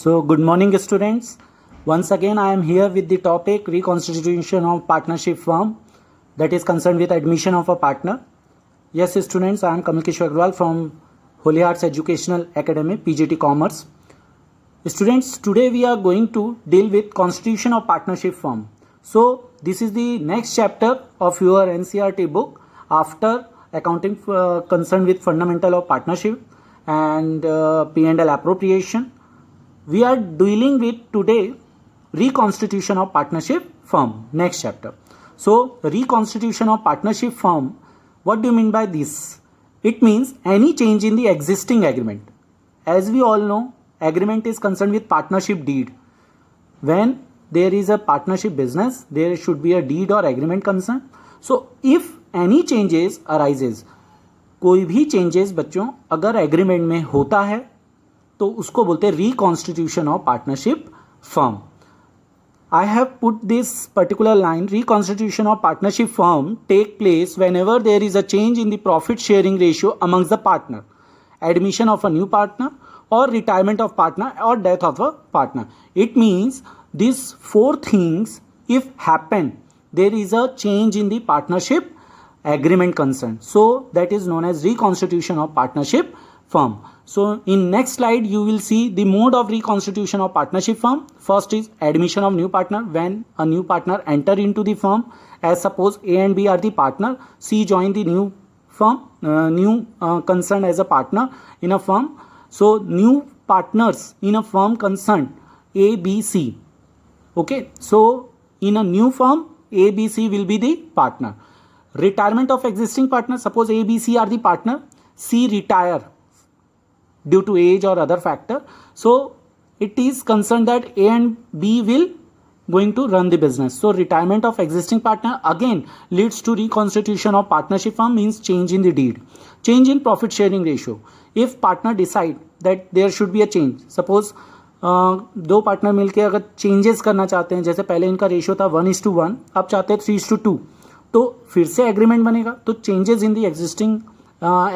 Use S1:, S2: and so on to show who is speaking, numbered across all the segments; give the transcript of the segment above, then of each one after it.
S1: So, good morning, students. Once again, I am here with the topic reconstitution of partnership firm, that is concerned with admission of a partner. Yes, students, I am Kamal Kishore Agrawal from Holy Hearts Educational Academy, PGT Commerce. Students, today we are going to deal with constitution of partnership firm. So, this is the next chapter of your NCERT book after accounting concerned with fundamental of partnership and P&L appropriation. We are dealing with today reconstitution of partnership firm, next chapter. So, reconstitution of partnership firm, what do you mean by this? It means any change in the existing agreement. As we all know, agreement is concerned with partnership deed. When there is a partnership business, there should be a deed or agreement concerned. So, if any changes arises, कोई भी changes बच्चों अगर agreement में होता है तो उसको बोलते हैं reconstitution of partnership firm. I have put this particular line, reconstitution of partnership firm take place whenever there is a change in the profit sharing ratio amongst the partner, admission of a new partner or retirement of partner or death of a partner. It means these four things if happen, there is a change in the partnership agreement concerned. So that is known as reconstitution of partnership firm. So in next slide you will see the mode of reconstitution of partnership firm. First is admission of new partner. When a new partner enter into the firm, as suppose A and B are the partner, C join the new firm, concerned as a partner in a firm. So new partners in a firm concerned A, B, C. Okay, so in a new firm A, B, C will be the partner. Retirement of existing partner, suppose A, B, C are the partner, C retire due to age or other factor. So it is concerned that A and B will going to run the business. So retirement of existing partner again leads to reconstitution of partnership firm, means change in the deed. Change in profit sharing ratio. If partner decide that there should be a change, suppose दो partner मिलके अगर changes करना चाहते हैं, जैसे पहले इनका ratio था 1:1, अब चाहते हैं 3:2, तो फिर से एग्रीमेंट बनेगा. तो changes in the existing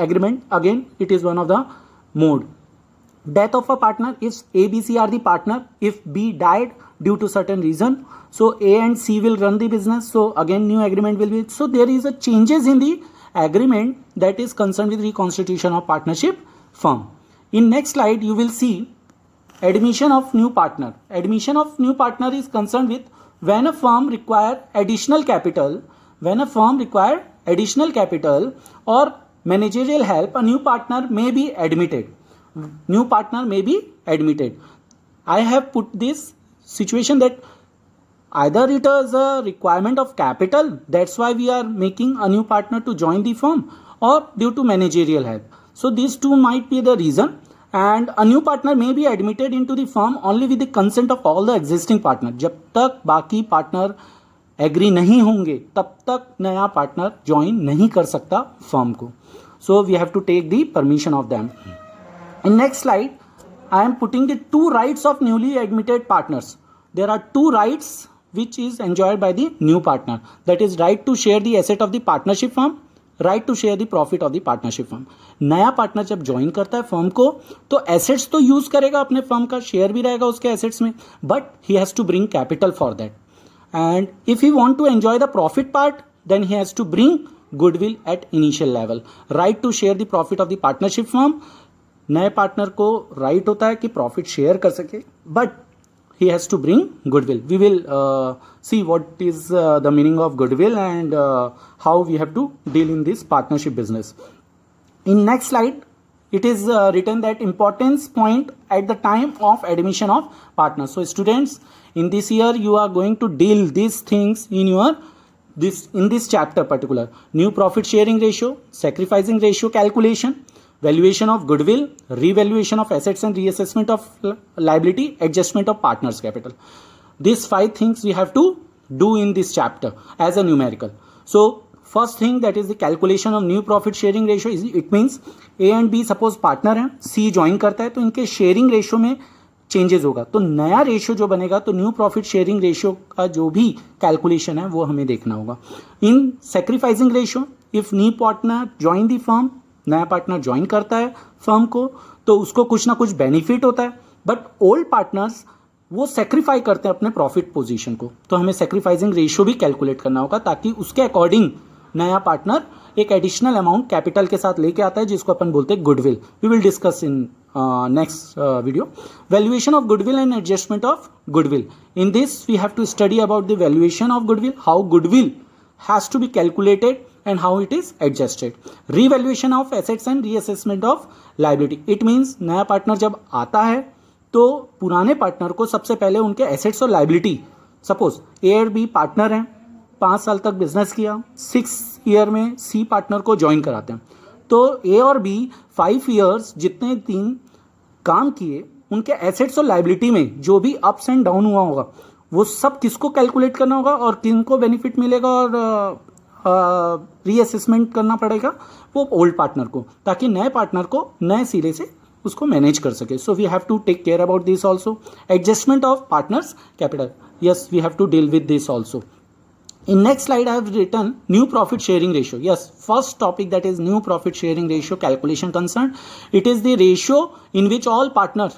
S1: agreement, again it is one of the mode. Death of a partner, if A, B, C are the partner, if B died due to certain reason, so A and C will run the business, so again new agreement will be. So there is a changes in the agreement that is concerned with reconstitution of partnership firm. In next slide you will see admission of new partner. Admission of new partner is concerned with when a firm require additional capital, or managerial help, a new partner may be admitted. I have put this situation that either it is a requirement of capital, that's why we are making a new partner to join the firm, or due to managerial help. So these two might be the reason, and a new partner may be admitted into the firm only with the consent of all the existing partner. जब तक बाकी partner agree नहीं होंगे तब तक नया partner join नहीं कर सकता फर्म को. So we have to take the permission of them. In next slide, I am putting the two rights of newly admitted partners. There are two rights which is enjoyed by the new partner. That is right to share the asset of the partnership firm, right to share the profit of the partnership firm. नया partner जब join करता है firm को तो assets तो use करेगा अपने firm का, शेयर भी रहेगा उसके एसेट्स में, but he has to bring capital for that. And if he want to enjoy the profit part, then he has to bring goodwill at initial level. Right to share the profit of the partnership firm. नए partner को right होता है कि profit share कर सके, but he has to bring goodwill. We will see what is the meaning of goodwill and how we have to deal in this partnership business. In next slide, it is written that importance point at the time of admission of partners. So students, in this year you are going to deal these things in this chapter particular. New profit sharing ratio, sacrificing ratio calculation, valuation of goodwill, revaluation of assets and reassessment of liability, adjustment of partners capital. These 5 things we have to do in this chapter as a numerical. So first thing, that is the calculation of new profit sharing ratio. It means A and B suppose partner हैं, C join करता है तो इनके sharing ratio में changes होगा, तो नया ratio जो बनेगा तो न्यू प्रॉफिट शेयरिंग रेशियो का जो भी कैलकुलेशन है वो हमें देखना होगा. In sacrificing ratio, if new partner join the firm, नया पार्टनर ज्वाइन करता है फर्म को तो उसको कुछ ना कुछ बेनिफिट होता है, बट ओल्ड पार्टनर्स वो सेक्रीफाई करते हैं अपने प्रॉफिट पोजीशन को, तो हमें सेक्रीफाइसिंग रेशियो भी कैलकुलेट करना होगा ताकि उसके अकॉर्डिंग नया पार्टनर एक एडिशनल अमाउंट कैपिटल के साथ लेके आता है जिसको अपन बोलते हैं goodwill. We will discuss in next video. Valuation of goodwill and adjustment of goodwill. In this we have to study about the valuation of goodwill, how goodwill has to be calculated and how it is adjusted. Revaluation of assets and reassessment of liability. It means नया partner जब आता है तो पुराने partner को सबसे पहले उनके एसेट्स और लाइबिलिटी, सपोज ए और बी पार्टनर हैं, 5 साल तक बिजनेस किया, 6 ईयर में सी पार्टनर को ज्वाइन कराते हैं, तो ए और बी 5 ईयर्स जितने दिन काम किए उनके एसेट्स और लाइबिलिटी में जो भी अप्स एंड डाउन हुआ होगा वो सब किसको कैलकुलेट करना होगा और किनको बेनिफिट मिलेगा और रीअसेसमेंट करना पड़ेगा वो ओल्ड पार्टनर को, ताकि नए पार्टनर को नए सिरे से उसको मैनेज कर सके. So we have to take care about this also. Adjustment of partners capital, yes we have to deal with this also. In next slide, I have written new profit sharing ratio. Yes, first topic, that is new profit sharing ratio calculation concerned. It is the ratio in which all partners,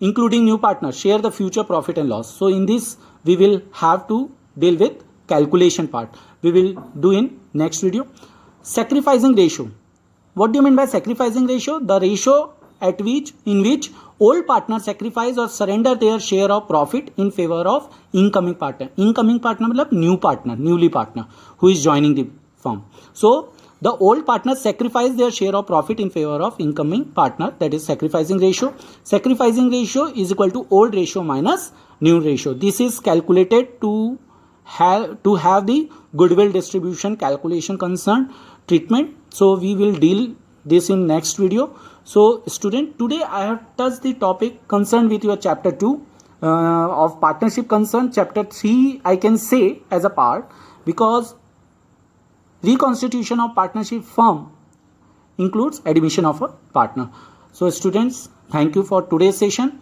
S1: including new partners, share the future profit and loss. So in this, we will have to deal with calculation part. We will do in next video. Sacrificing ratio. What do you mean by sacrificing ratio? The ratio in which old partners sacrifice or surrender their share of profit in favor of incoming partner. Incoming partner मतलब new partner, newly partner who is joining the firm. So the old partners sacrifice their share of profit in favor of incoming partner. That is sacrificing ratio. Sacrificing ratio is equal to old ratio minus new ratio. This is calculated to have the goodwill distribution calculation concerned treatment. So we will deal this in next video. So student, today I have touched the topic concerned with your chapter 2 of partnership concerned. Chapter 3 I can say as a part, because reconstitution of partnership firm includes admission of a partner. So students, thank you for today's session.